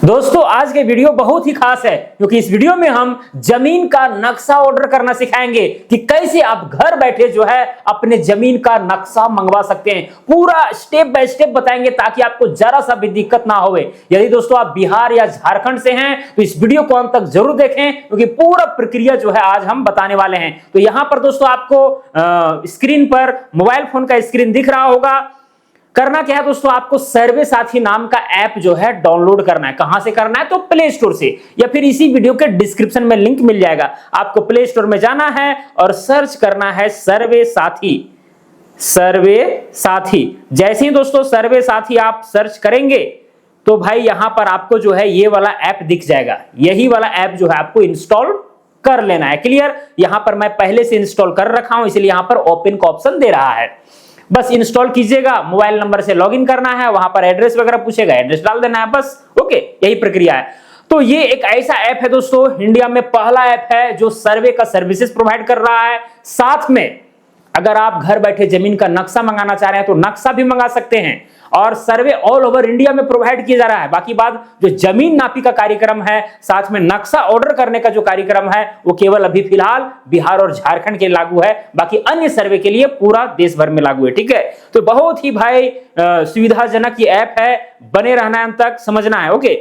दोस्तों आज के वीडियो बहुत ही खास है क्योंकि इस वीडियो में हम जमीन का नक्शा ऑर्डर करना सिखाएंगे कि कैसे आप घर बैठे जो है अपने जमीन का नक्शा मंगवा सकते हैं। पूरा स्टेप बाय स्टेप बताएंगे ताकि आपको जरा सा भी दिक्कत ना होवे। यदि दोस्तों आप बिहार या झारखंड से हैं तो इस वीडियो को अंत तक जरूर देखें क्योंकि पूरा प्रक्रिया जो है आज हम बताने वाले हैं। तो यहां पर दोस्तों आपको स्क्रीन पर मोबाइल फोन का स्क्रीन दिख रहा होगा। करना क्या है दोस्तों, आपको सर्वे साथी नाम का ऐप जो है डाउनलोड करना है। कहां से करना है तो प्ले स्टोर से, या फिर इसी वीडियो के डिस्क्रिप्शन में लिंक मिल जाएगा। आपको प्ले स्टोर में जाना है और सर्च करना है सर्वे साथी। सर्वे साथी जैसे ही दोस्तों सर्वे साथी आप सर्च करेंगे तो भाई यहां पर आपको जो है ये वाला ऐप दिख जाएगा। यही वाला ऐप जो है आपको इंस्टॉल कर लेना है। क्लियर? यहां पर मैं पहले से इंस्टॉल कर रखा हूं इसलिए यहां पर ओपन का ऑप्शन दे रहा है। बस इंस्टॉल कीजिएगा, मोबाइल नंबर से लॉगिन करना है, वहां पर एड्रेस वगैरह पूछेगा, एड्रेस डाल देना है, बस ओके, यही प्रक्रिया है। तो ये एक ऐसा ऐप है दोस्तों, इंडिया में पहला ऐप है जो सर्वे का सर्विसेज प्रोवाइड कर रहा है। साथ में अगर आप घर बैठे जमीन का नक्शा मंगाना चाह रहे हैं तो नक्शा भी मंगा सकते हैं और सर्वे ऑल ओवर इंडिया में प्रोवाइड किया जा रहा है। बाकी बात जो जमीन नापी का कार्यक्रम है, साथ में नक्शा ऑर्डर करने का जो कार्यक्रम है वो केवल अभी फिलहाल बिहार और झारखंड के लागू है, बाकी अन्य सर्वे के लिए पूरा देश भर में लागू है। ठीक है, तो बहुत ही भाई सुविधाजनक ये ऐप है, बने रहना है अंत तक, समझना है। ओके,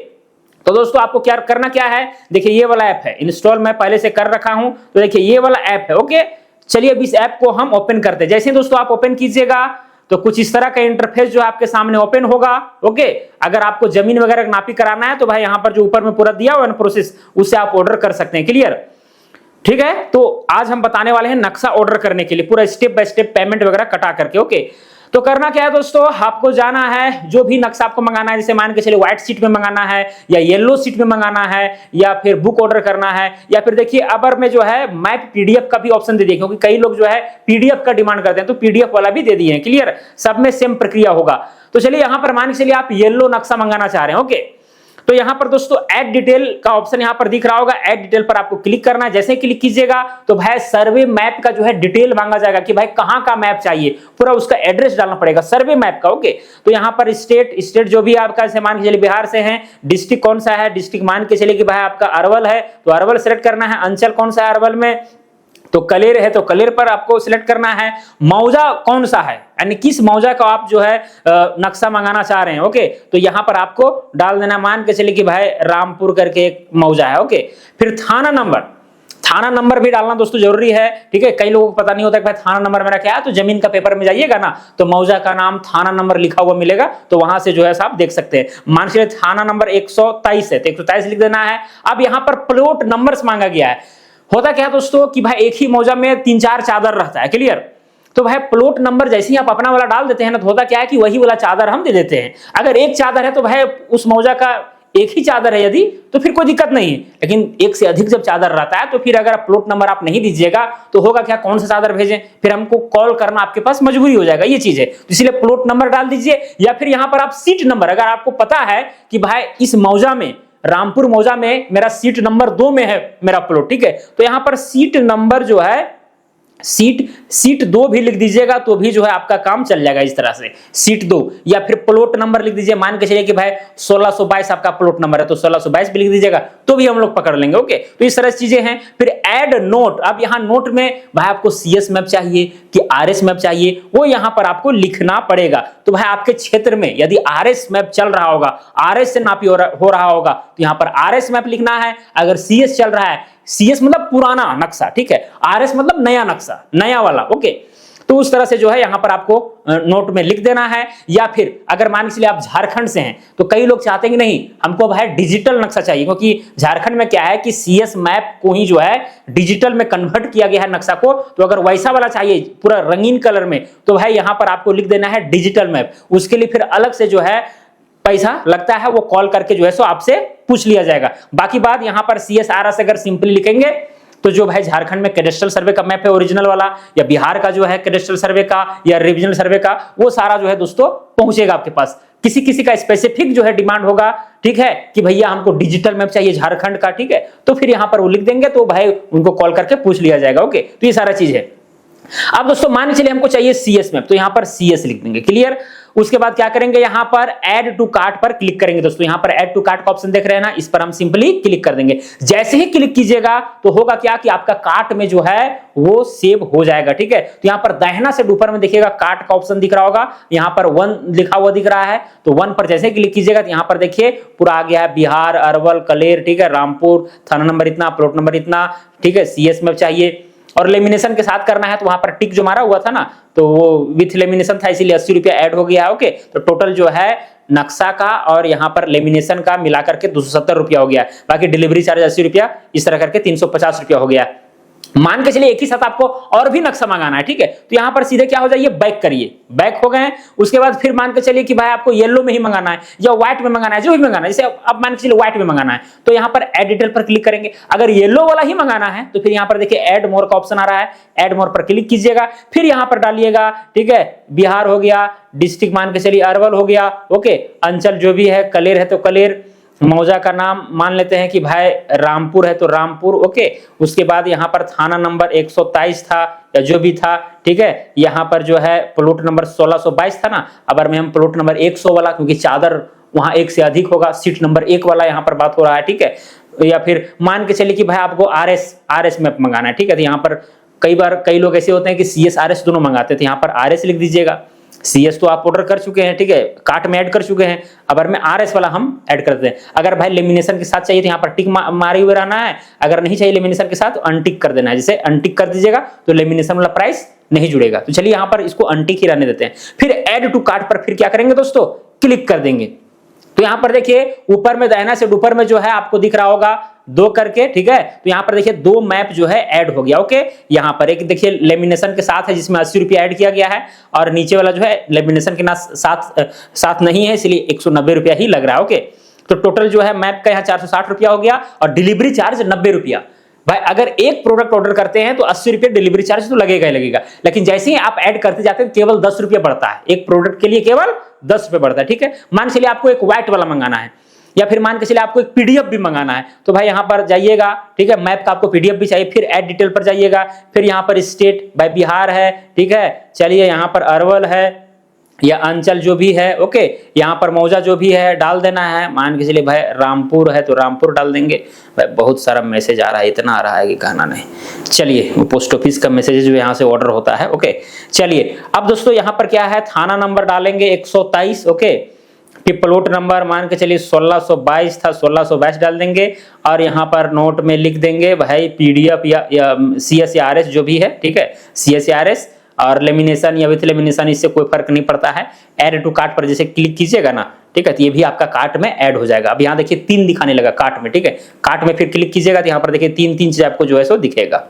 तो दोस्तों आपको क्या करना क्या है, देखिए ये वाला ऐप है, इंस्टॉल मैं पहले से कर रखा हूं। तो देखिए ये वाला ऐप है। ओके, चलिए अब इस ऐप को हम ओपन करते हैं। जैसे दोस्तों आप ओपन कीजिएगा तो कुछ इस तरह का इंटरफेस जो है आपके सामने ओपन होगा। ओके, अगर आपको जमीन वगैरह नापी कराना है तो भाई यहां पर जो ऊपर में पूरा दिया हुआ है प्रोसेस, उससे आप ऑर्डर कर सकते हैं। क्लियर? ठीक है, तो आज हम बताने वाले हैं नक्शा ऑर्डर करने के लिए पूरा स्टेप बाय स्टेप पेमेंट वगैरह कटा करके। ओके, तो करना क्या है दोस्तों, आपको जाना है, जो भी नक्शा आपको मंगाना है, जैसे मान के चलिए व्हाइट शीट में मंगाना है या येलो शीट में मंगाना है या फिर बुक ऑर्डर करना है, या फिर देखिए अबर में जो है मैप पीडीएफ का भी ऑप्शन दे दिए, क्योंकि कई लोग जो है पीडीएफ का डिमांड करते हैं तो पीडीएफ वाला भी दे दिए हैं। क्लियर? सब में सेम प्रक्रिया होगा। तो चलिए यहां पर मान के चलिए आप येलो नक्शा मंगाना चाह रहे हैं। ओके, तो यहां पर दोस्तों ऐड डिटेल का ऑप्शन यहां पर दिख रहा होगा, ऐड डिटेल पर आपको क्लिक करना है। जैसे क्लिक कीजिएगा तो भाई सर्वे मैप का जो है डिटेल मांगा जाएगा कि भाई कहां का मैप चाहिए, पूरा उसका एड्रेस डालना पड़ेगा सर्वे मैप का। ओके, तो यहां पर स्टेट जो भी आपका, जैसे मान के चलिए बिहार से हैं, डिस्ट्रिक्ट कौन सा है, डिस्ट्रिक्ट मान के चलिए कि भाई आपका अरवल है तो अरवल सेलेक्ट करना है। अंचल कौन सा है अरवल में, तो कलेर है तो कलेर पर आपको सिलेक्ट करना है। मौजा कौन सा है, यानी किस मौजा का आप जो है नक्शा मंगाना चाह रहे हैं। ओके, तो यहां पर आपको डाल देना, मान के चलिए कि भाई रामपुर करके एक मौजा है। ओके, फिर थाना नंबर भी डालना दोस्तों जरूरी है। ठीक है, कई लोगों को पता नहीं होता कि भाई थाना नंबर मेरा क्या है, तो जमीन का पेपर में जाइएगा ना तो मौजा का नाम थाना नंबर लिखा हुआ मिलेगा, तो वहां से जो है आप देख सकते हैं। मान लीजिए थाना नंबर 123 है तो 123 लिख देना है। अब यहां पर प्लॉट नंबर्स मांगा गया है। होता क्या है दोस्तों कि भाई एक ही मौजा में 3-4 चादर रहता है। क्लियर? तो भाई प्लॉट नंबर जैसे ही आप अपना वाला डाल देते हैं ना तो होता क्या है कि वही वाला चादर हम दे देते हैं। अगर एक चादर है तो भाई उस मौजा का एक ही चादर है यदि, तो फिर कोई दिक्कत नहीं है, लेकिन एक से अधिक जब चादर रहता है तो फिर अगर प्लॉट नंबर आप नहीं दीजिएगा तो होगा क्या, कौन सा चादर भेजें, फिर हमको कॉल करना आपके पास मजबूरी हो जाएगा। ये चीज है, तो इसलिए प्लॉट नंबर डाल दीजिए, या फिर यहां पर आप सीट नंबर, अगर आपको पता है कि भाई इस मौजा में, रामपुर मौजा में मेरा सीट नंबर 2 में है मेरा प्लॉट, ठीक है, तो यहां पर सीट नंबर जो है सीट 2 भी लिख दीजिएगा तो भी जो है आपका काम चल जाएगा इस तरह से, सीट 2। या फिर प्लॉट नंबर लिख दीजिए, मान के चलिए कि भाई 1622 आपका प्लॉट नंबर है तो 1622 भी लिख दीजिएगा तो भी हम लोग पकड़ लेंगे। ओके, तो इस तरह चीजें हैं। फिर ऐड नोट, अब यहां नोट में भाई आपको सीएस मैप चाहिए कि आरएस मैप चाहिए, वो यहां पर आपको लिखना पड़ेगा। तो भाई आपके क्षेत्र में यदि आरएस मैप चल रहा होगा, आरएस से नापी हो रहा होगा तो यहां पर आरएस मैप लिखना है। अगर सीएस चल रहा है, सीएस मतलब पुराना नक्शा, ठीक है, आरएस मतलब नया नक्शा, नया वाला। ओके, तो उस तरह से जो है यहां पर आपको नोट में लिख देना है। या फिर अगर मान के चलिए आप झारखंड से हैं तो कई लोग चाहते हैं कि नहीं हमको भाई डिजिटल नक्शा चाहिए, क्योंकि झारखंड में क्या है कि सीएस मैप को ही जो है डिजिटल में कन्वर्ट किया गया है नक्शा को, तो अगर वैसा वाला चाहिए पूरा रंगीन कलर में तो भाई यहां पर आपको लिख देना है डिजिटल मैप। उसके लिए फिर अलग से जो है पैसा लगता है, वो कॉल करके जो है सो आपसे पूछ लिया जाएगा। बाकी बात यहां पर CSRS अगर सिंपली लिखेंगे तो जो भाई झारखंड में कैडेस्ट्रल सर्वे का मैप है ओरिजिनल वाला, या बिहार का जो है कैडेस्ट्रल सर्वे का या रिविजनल सर्वे का, वो सारा जो है दोस्तों पहुंचेगा आपके पास। किसी किसी का स्पेसिफिक जो है डिमांड होगा, ठीक है, कि भैया हमको डिजिटल मैप चाहिए झारखंड का, ठीक है, तो फिर यहां पर वो लिख देंगे तो भाई उनको कॉल करके पूछ लिया जाएगा। ओके, तो ये सारा चीज है। अब दोस्तों मान के चलिए हमको चाहिए सीएस मैप, तो यहां पर सीएस लिख देंगे। क्लियर? उसके बाद क्या करेंगे, यहां पर ऐड टू कार्ट पर क्लिक करेंगे दोस्तों। यहां पर ऐड टू कार्ट का ऑप्शन देख रहे हैं ना, इस पर हम सिंपली क्लिक कर देंगे। जैसे ही क्लिक कीजिएगा तो होगा क्या कि आपका कार्ट में जो है वो सेव हो जाएगा, ठीक है। तो यहां पर दाहिना से ऊपर में देखिएगा कार्ट का ऑप्शन दिख रहा होगा, यहां पर 1 लिखा हुआ दिख रहा है, तो 1 पर जैसे क्लिक कीजिएगा तो यहां पर देखिए पूरा आ गया है, बिहार, अरवल, कलेर, ठीक है, रामपुर, थाना नंबर इतना, प्लॉट नंबर इतना, ठीक है, सीएस में चाहिए और लेमिनेशन के साथ करना है तो वहां पर टिक जो मारा हुआ था ना, तो वो विथ लेमिनेशन था, इसीलिए 80 रुपया ऐड हो गया है। ओके, तो टोटल जो है नक्शा का और यहां पर लेमिनेशन का मिलाकर के 270 रुपया हो गया। बाकी डिलीवरी चार्ज 80 रुपया, इस तरह करके 350 रुपया हो गया। मान के चलिए एक ही साथ आपको और भी नक्शा मंगाना है, ठीक है, तो यहां पर सीधे क्या हो जाइए, बैक करिए, बैक हो गए। उसके बाद फिर मान के चलिए कि भाई आपको येलो में ही मंगाना है या व्हाइट में मंगाना है, जो भी मंगाना है, जैसे अब मान के चलिए व्हाइट में मंगाना है तो यहां पर ऐड डिटेल पर क्लिक करेंगे। अगर येलो वाला ही मंगाना है तो फिर यहां पर देखिए ऐड मोर का ऑप्शन आ रहा है, ऐड मोर पर क्लिक कीजिएगा, फिर यहां पर डालिएगा, ठीक है, बिहार हो गया, डिस्ट्रिक्ट मान के चलिए अरवल हो गया, ओके, अंचल जो भी है, कलेर है तो कलेर, मौजा का नाम मान लेते हैं कि भाई रामपुर है तो रामपुर, ओके। उसके बाद यहाँ पर थाना नंबर 123 था या जो भी था, ठीक है, यहाँ पर जो है प्लॉट नंबर 1622 था ना, अगर मैं हम प्लॉट नंबर 100 वाला, क्योंकि चादर वहां 1 से अधिक होगा, सीट नंबर 1 वाला यहाँ पर बात हो रहा है, ठीक है। या फिर मान के चलिए कि भाई आपको आरएस मैप मंगाना है, ठीक है, तो यहाँ पर कई बार कई लोग ऐसे होते हैं कि सीएस आरएस दोनों मंगाते थे, यहाँ पर आरएस लिख दीजिएगा। सीएस तो आप ऑर्डर कर चुके हैं, ठीक है, कार्ट में ऐड कर चुके हैं, अगर मैं आरएस वाला हम ऐड करते हैं। अगर भाई लेमिनेशन के साथ चाहिए तो यहाँ पर टिक मारे हुए रहना है, अगर नहीं चाहिए लेमिनेशन के साथ तो अनटिक कर देना है। जैसे अनटिक कर दीजिएगा तो लेमिनेशन वाला प्राइस नहीं जुड़ेगा। तो चलिए यहाँ पर इसको अनटिक ही रहने देते हैं। फिर ऐड टू कार्ट पर फिर क्या करेंगे दोस्तों, क्लिक कर देंगे। तो यहां पर देखिए ऊपर में दाहिना से ऊपर में जो है आपको दिख रहा होगा 2 करके, ठीक है, तो यहां पर देखिए 2 मैप जो है ऐड हो गया, ओके। यहां पर एक देखिए लेमिनेशन के साथ है जिसमें 80 रुपया ऐड किया गया है, और नीचे वाला जो है लेमिनेशन के साथ नहीं है, इसलिए 190 रुपया ही लग रहा है, ओके। तो टोटल जो है मैप का यहाँ 460 रुपया हो गया और डिलीवरी चार्ज 90 रुपया। भाई अगर एक प्रोडक्ट ऑर्डर करते हैं तो 80 रुपये डिलीवरी चार्ज तो लगेगा ही लगेगा, लेकिन जैसे ही आप ऐड करते जाते हैं केवल 10 रुपये बढ़ता है, एक प्रोडक्ट के लिए केवल 10 रुपये बढ़ता है, ठीक है। मान चलिए आपको एक व्हाइट वाला मंगाना है या फिर मान के चलिए आपको एक पीडीएफ भी मंगाना है, तो भाई यहां पर जाइएगा, ठीक है, मैप का आपको पीडीएफ भी चाहिए, फिर ऐड डिटेल पर जाइएगा, फिर यहां पर स्टेट भाई बिहार है, ठीक है, चलिए यहां पर अरवल है या अंचल जो भी है, ओके, यहाँ पर मौजा जो भी है डाल देना है। मान के चलिए भाई रामपुर है तो रामपुर डाल देंगे। भाई बहुत सारा मैसेज आ रहा है, इतना आ रहा है कि कहना नहीं। चलिए वो पोस्ट ऑफिस का मैसेज जो यहाँ से ऑर्डर होता है, ओके। चलिए अब दोस्तों यहाँ पर क्या है, थाना नंबर डालेंगे 123, ओके, कि प्लॉट नंबर मान के चलिए 1622 था, 1622 डाल देंगे और यहाँ पर नोट में लिख देंगे भाई पीडीएफ या सीएस या आरएस जो भी है, ठीक है, सीएस या आरएस, और लेमिनेशन या विथ लेमिनेशन इससे कोई फर्क नहीं पड़ता है। ऐड टू कार्ट पर जैसे क्लिक कीजिएगा ना, ठीक है, तो ये भी आपका कार्ट में ऐड हो जाएगा। अब यहाँ देखिए 3 दिखाने लगा कार्ट में, ठीक है, कार्ट में फिर क्लिक कीजिएगा तो यहाँ पर देखिए 3 चीज आपको जो है सो दिखेगा,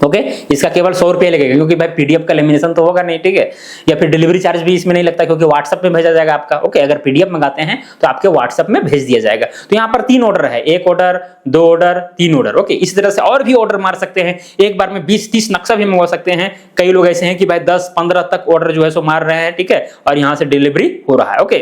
ओके। इसका केवल 100 रुपये लगेगा क्योंकि भाई पीडीएफ का लेमिनेशन तो होगा नहीं, ठीक है, या फिर डिलीवरी चार्ज भी इसमें नहीं लगता क्योंकि व्हाट्सएप में भेजा जाएगा आपका, ओके। अगर पीडीएफ मंगाते हैं तो आपके व्हाट्सएप में भेज दिया जाएगा। तो यहाँ पर 3 ऑर्डर है, 1 ऑर्डर, 2 ऑर्डर, 3 ऑर्डर, ओके। इस तरह से और भी ऑर्डर मार सकते हैं, एक बार में 20-30 नक्शा भी मंगवा सकते हैं। कई लोग ऐसे हैं कि भाई 10-15 तक ऑर्डर जो है सो मार रहे हैं, ठीक है, और यहाँ से डिलीवरी हो रहा है, ओके।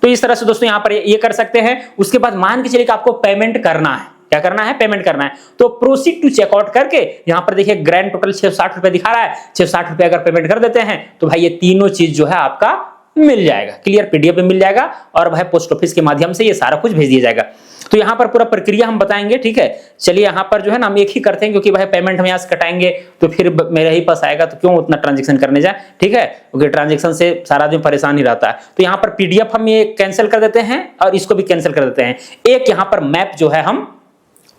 तो इस तरह से दोस्तों यहाँ पर ये कर सकते हैं। उसके बाद मान के चलिए कि आपको पेमेंट करना है, क्या करना है, पेमेंट करना है, तो प्रोसीड टू चेकआउट करके यहां पर देखिए ग्रैंड टोटल 660 रुपए दिखा रहा है। 660 रुपए अगर पेमेंट कर देते हैं तो भाई ये तीनों चीज जो है आपका मिल जाएगा, क्लियर, पीडीएफ में मिल जाएगा और भाई पोस्ट ऑफिस के माध्यम से ये सारा कुछ भेज दिया जाएगा। तो यहाँ पर पूरा प्रक्रिया हम बताएंगे, ठीक है। चलिए यहाँ पर जो है ना हम एक ही करते हैं क्योंकि भाई पेमेंट हम यहाँ से कटाएंगे तो फिर मेरे ही पास आएगा, तो क्यों उतना ट्रांजेक्शन करने जाए, ठीक है, क्योंकि ट्रांजेक्शन से सारा दिन परेशान ही रहता है। तो यहाँ पर पीडीएफ हम ये कैंसिल कर देते हैं और इसको भी कैंसिल कर देते हैं। एक यहाँ पर मैप जो है हम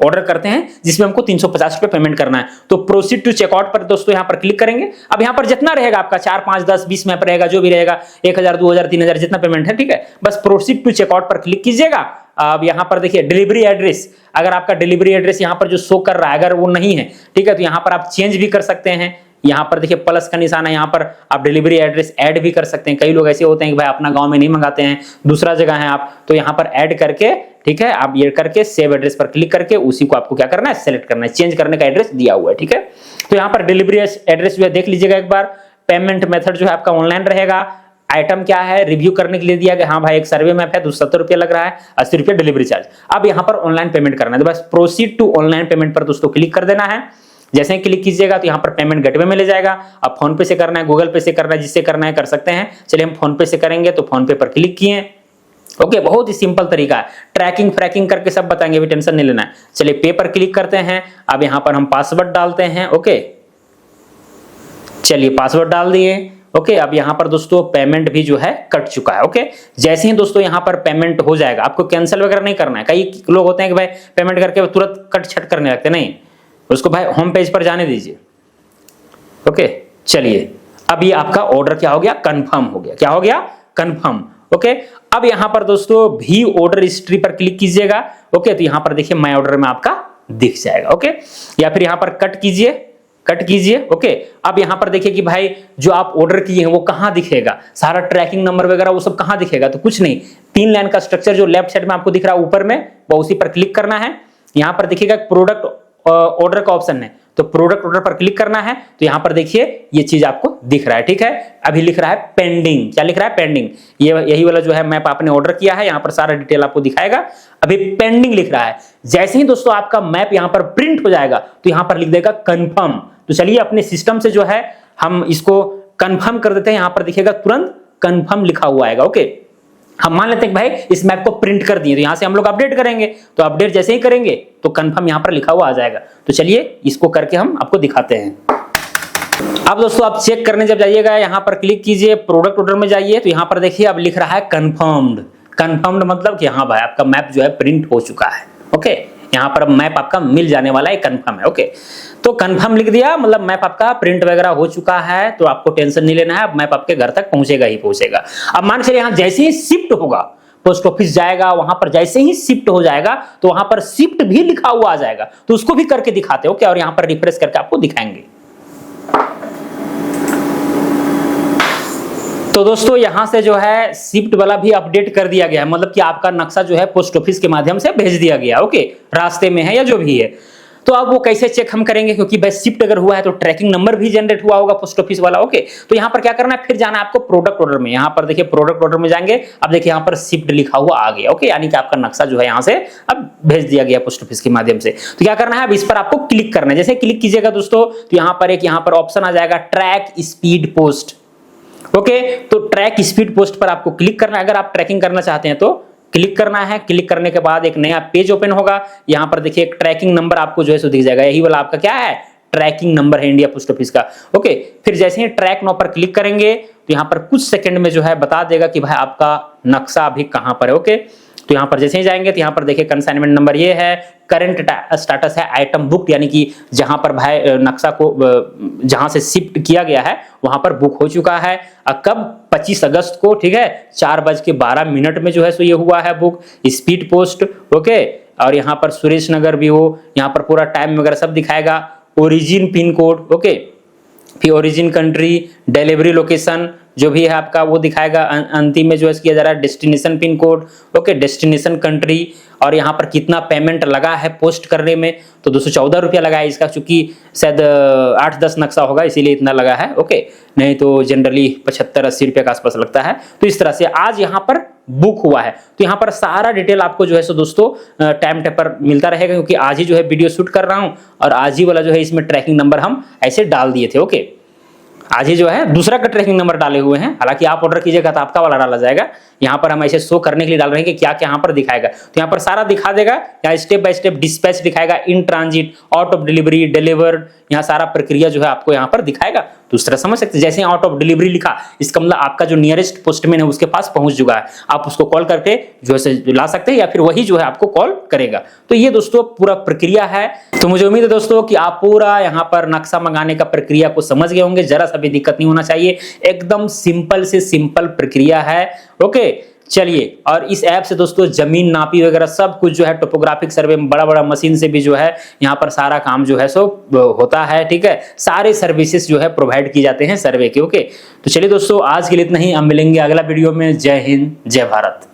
ऑर्डर करते हैं जिसमें हमको 350 रुपए पेमेंट करना है, तो प्रोसीड टू चेकआउट पर दोस्तों यहाँ पर क्लिक करेंगे। अब यहाँ पर जितना रहेगा आपका 4, 5, 10, 20 मैप रहेगा, जो भी रहेगा 1000, 2000, 3000 जितना पेमेंट है, ठीक है, बस प्रोसीड टू चेकआउट पर क्लिक कीजिएगा। अब यहाँ पर देखिए डिलीवरी एड्रेस, अगर आपका डिलीवरी एड्रेस यहाँ पर जो शो कर रहा है अगर वो नहीं है, ठीक है, तो यहाँ पर आप चेंज भी कर सकते हैं। यहाँ पर देखिए प्लस का निशान है, यहाँ पर आप डिलीवरी एड्रेस ऐड भी कर सकते हैं। कई लोग ऐसे होते हैं कि भाई अपना गांव में नहीं मंगाते हैं, दूसरा जगह है आप, तो यहाँ पर ऐड करके, ठीक है, आप ये करके सेव एड्रेस पर क्लिक करके उसी को आपको क्या करना है, सेलेक्ट करना है, चेंज करने का एड्रेस दिया हुआ है, ठीक है। तो यहाँ पर डिलीवरी एड्रेस जो है देख लीजिएगा एक बार। पेमेंट मेथड जो है आपका ऑनलाइन रहेगा। आइटम क्या है, रिव्यू करने के लिए दिया गया, हाँ भाई एक सर्वे मैप है, 270 रुपये लग रहा है, 80 रुपये डिलीवरी चार्ज। अब यहाँ पर ऑनलाइन पेमेंट करना है, तो बस प्रोसीड टू ऑनलाइन पेमेंट पर दोस्तों क्लिक कर देना है। जैसे ही क्लिक कीजिएगा तो यहाँ पर पेमेंट गेटवे में ले जाएगा। अब फोन पे से करना है, गूगल पे से करना है, जिससे करना है कर सकते हैं। चलिए हम फोन पे से करेंगे, तो फोन पे पर क्लिक किए। ओके, बहुत ही सिंपल तरीका है, ट्रैकिंग फ्रैकिंग करके सब बताएंगे, भी टेंशन नहीं लेना है। चलिए पे पर क्लिक करते हैं। अब यहाँ पर हम पासवर्ड डालते हैं। ओके, चलिए पासवर्ड डाल दिए। ओके, अब यहाँ पर दोस्तों पेमेंट भी जो है कट चुका है। ओके, जैसे ही दोस्तों यहाँ पर पेमेंट हो जाएगा, आपको कैंसिल वगैरह नहीं करना है। कई लोग होते हैं कि भाई पेमेंट करके तुरंत कट छट करने लगते, नहीं, उसको भाई होम पेज पर जाने दीजिए। ओके, चलिए अब ये आपका ऑर्डर क्या हो गया, कंफर्म हो गया। क्या हो गया, कंफर्म। ओके, अब यहाँ पर दोस्तों भी ऑर्डर हिस्ट्री पर क्लिक कीजिएगा। ओके, तो यहाँ पर देखिए माय ऑर्डर में आपका दिख जाएगा। ओके, या फिर यहाँ पर कट कीजिए, कट कीजिए। ओके, अब यहाँ पर देखिए कि भाई जो आप ऑर्डर किए हैं वो कहाँ दिखेगा, सारा ट्रैकिंग नंबर वगैरह वो सब कहाँ दिखेगा, तो कुछ नहीं, 3 लाइन का स्ट्रक्चर जो लेफ्ट साइड में आपको दिख रहा है ऊपर में, वो उसी पर क्लिक करना है। यहाँ पर देखिएगा प्रोडक्ट ऑर्डर का ऑप्शन है, तो प्रोडक्ट ऑर्डर पर क्लिक करना है। तो यहाँ पर देखिए ये चीज आपको दिख रहा है, ठीक है। अभी लिख रहा है पेंडिंग, क्या लिख रहा है, पेंडिंग। ये यही वाला जो है मैप आपने ऑर्डर किया है, यहाँ पर सारा डिटेल आपको दिखाएगा। अभी पेंडिंग लिख रहा है। जैसे ही दोस्तों आपका मैप यहाँ पर प्रिंट हो जाएगा तो यहाँ पर लिख देगा कंफर्म। तो चलिए अपने सिस्टम से जो है हम इसको कंफर्म कर देते हैं। यहाँ पर दिखेगा तुरंत कंफर्म लिखा हुआ आएगा। ओके, हम मान लेते हैं कि भाई इस मैप को प्रिंट कर दिए, तो यहां से हम लोग अपडेट करेंगे, तो अपडेट जैसे ही करेंगे तो कंफर्म यहां पर लिखा हुआ आ जाएगा। तो चलिए इसको करके हम आपको दिखाते हैं। अब दोस्तों आप चेक करने जब जाइएगा, यहां पर क्लिक कीजिए, प्रोडक्ट ऑर्डर में जाइए, तो यहां पर देखिए अब लिख रहा है कंफर्म्ड। कंफर्म्ड मतलब कि हाँ भाई आपका मैप जो है प्रिंट हो चुका है। ओके, यहाँ पर मैप आपका मिल जाने वाला है, कंफर्म है। ओके, तो कंफर्म लिख दिया, मतलब मैप आपका प्रिंट वगैरह हो चुका है, तो आपको टेंशन नहीं लेना है, अब मैप आपके घर तक पहुंचेगा ही पहुंचेगा। अब मान चलिए यहाँ जैसे ही शिफ्ट होगा, पोस्ट ऑफिस जाएगा, वहां पर जैसे ही शिफ्ट हो जाएगा तो वहां पर शिफ्ट भी लिखा हुआ आ जाएगा, तो उसको भी करके दिखाते हो क्या, और यहाँ पर रिफ्रेश करके आपको दिखाएंगे। तो दोस्तों यहां से जो है शिफ्ट वाला भी अपडेट कर दिया गया है, मतलब कि आपका नक्शा जो है पोस्ट ऑफिस के माध्यम से भेज दिया गया। ओके, रास्ते में है या जो भी है। तो अब वो कैसे चेक हम करेंगे, क्योंकि भाई शिफ्ट अगर हुआ है तो ट्रैकिंग नंबर भी जनरेट हुआ होगा पोस्ट ऑफिस वाला। ओके, तो यहाँ पर क्या करना है, फिर जाना है आपको प्रोडक्ट ऑर्डर में। यहाँ पर देखिए प्रोडक्ट ऑर्डर में जाएंगे, अब देखिए यहाँ पर शिफ्ट लिखा हुआ आ गया। ओके, यानी कि आपका नक्शा जो है यहाँ से अब भेज दिया गया पोस्ट ऑफिस के माध्यम से। तो क्या करना है, अब इस पर आपको क्लिक करना है। जैसे क्लिक कीजिएगा दोस्तों तो यहाँ पर एक यहाँ पर ऑप्शन आ जाएगा ट्रैक स्पीड पोस्ट। ओके, तो ट्रैक स्पीड पोस्ट पर आपको क्लिक करना है। अगर आप ट्रैकिंग करना चाहते हैं तो क्लिक करना है। क्लिक करने के बाद एक नया पेज ओपन होगा। यहाँ पर देखिए एक ट्रैकिंग नंबर आपको जो है सो दिख जाएगा, यही वाला आपका क्या है, ट्रैकिंग नंबर है इंडिया पोस्ट ऑफिस का। ओके, फिर जैसे ही ट्रैक नाउ पर क्लिक करेंगे तो यहाँ पर कुछ सेकंड में जो है बता देगा कि भाई आपका नक्शा अभी कहाँ पर है। ओके, तो यहाँ पर जैसे ही जाएंगे तो यहाँ पर देखिए कंसाइनमेंट नंबर ये है, करंट स्टेटस है आइटम बुक, यानी कि जहां पर भाई नक्शा को जहां से शिफ्ट किया गया है वहां पर बुक हो चुका है। कब, 25 अगस्त को, ठीक है, 4:12 में जो है सो ये हुआ है बुक, स्पीड पोस्ट। ओके, और यहाँ पर सुरेश नगर भी हो, यहाँ पर पूरा टाइम वगैरह सब दिखाएगा। ओरिजिन पिन कोड, ओके, फिर ओरिजिन कंट्री, डिलीवरी लोकेशन जो भी है आपका वो दिखाएगा। अंतिम में जो है किया जा रहा है destination pin code, okay, destination country, और यहाँ पर कितना पेमेंट लगा है पोस्ट करने में, तो 214 रुपया लगा है इसका, चूंकि शायद 8-10 नक्शा होगा इसीलिए इतना लगा है। ओके, नहीं तो जनरली 75-80 रुपये के आसपास लगता है। तो इस तरह से आज यहाँ पर बुक हुआ है, तो यहाँ पर सारा डिटेल आपको जो है सो दोस्तों टाइम टेप पर मिलता रहेगा, क्योंकि आज ही जो है वीडियो शूट कर रहा हूँ और आज ही वाला जो है इसमें ट्रैकिंग नंबर हम ऐसे डाल दिए थे। ओके, आज ही जो है दूसरा का ट्रैकिंग नंबर डाले हुए हैं, हालांकि आप ऑर्डर कीजिएगा तो आपका वाला डाला जाएगा। यहाँ पर हम ऐसे शो करने के लिए डाल रहे हैं कि क्या क्या यहाँ पर दिखाएगा, तो यहाँ पर सारा दिखा देगा। यहाँ स्टेप बाय स्टेप डिस्पैच दिखाएगा, in transit, out of delivery, delivered, यहाँ सारा प्रक्रिया जो है आपको यहाँ पर दिखाएगा। तो उस तरह समझ सकते हैं, जैसे आउट ऑफ डिलीवरी लिखा, इसका मतलब आपका जो नियरेस्ट पोस्टमैन है उसके पास पहुंच चुका है, आप उसको कॉल करके जो है ला सकते हैं, या फिर वही जो है आपको कॉल करेगा। तो ये दोस्तों पूरा प्रक्रिया है। तो मुझे उम्मीद है दोस्तों कि आप पूरा यहाँ पर नक्शा मंगाने का प्रक्रिया को समझ गए होंगे, जरा सा भी दिक्कत नहीं होना चाहिए, एकदम सिंपल से सिंपल प्रक्रिया है। ओके, चलिए, और इस ऐप से दोस्तों जमीन नापी वगैरह सब कुछ जो है टोपोग्राफिक सर्वे में बड़ा बड़ा मशीन से भी जो है यहाँ पर सारा काम जो है सो होता है। ठीक है, सारे सर्विसेज जो है प्रोवाइड की जाते हैं सर्वे के। ओके, तो चलिए दोस्तों आज के लिए इतना ही, हम मिलेंगे अगला वीडियो में। जय हिंद, जय भारत।